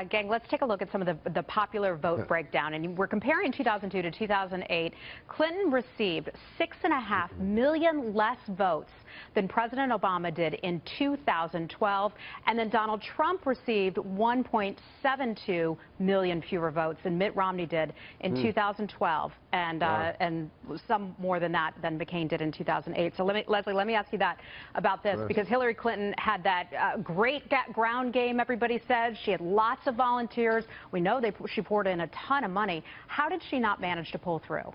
Gang, let's take a look at some of the popular vote breakdown. And we're comparing 2002 to 2008. Clinton received 6.5 million less votes than President Obama did in 2012. And then Donald Trump received 1.72 million fewer votes than Mitt Romney did in 2012. And some more than that than McCain did in 2008. So Leslie, let me ask you that about this, because Hillary Clinton had that great ground game, everybody says. She had lots of volunteers. We know she poured in a ton of money. How did she not manage to pull through?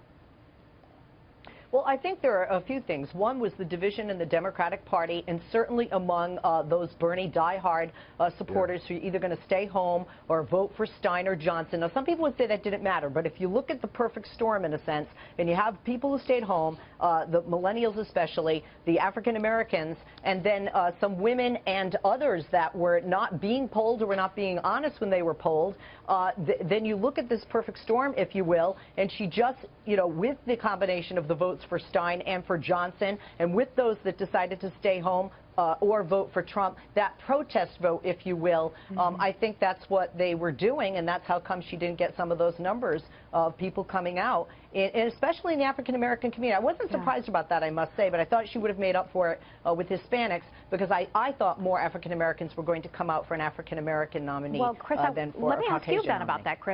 Well, I think there are a few things. One was the division in the Democratic Party, and certainly among those Bernie diehard supporters who are either going to stay home or vote for Stein or Johnson. Now, some people would say that didn't matter, but if you look at the perfect storm, in a sense, and you have people who stayed home, the millennials especially, the African Americans, and then some women and others that were not being polled or were not being honest when they were polled, then you look at this perfect storm, if you will, and she just, with the combination of the votes for Stein and for Johnson, and with those that decided to stay home or vote for Trump, that protest vote, if you will, I think that's what they were doing, and that's how come she didn't get some of those numbers of people coming out, and especially in the African-American community. I wasn't surprised about that, I must say, but I thought she would have made up for it with Hispanics, because I thought more African-Americans were going to come out for an African-American nominee than for a Caucasian nominee. Let me ask you then about that, Chris.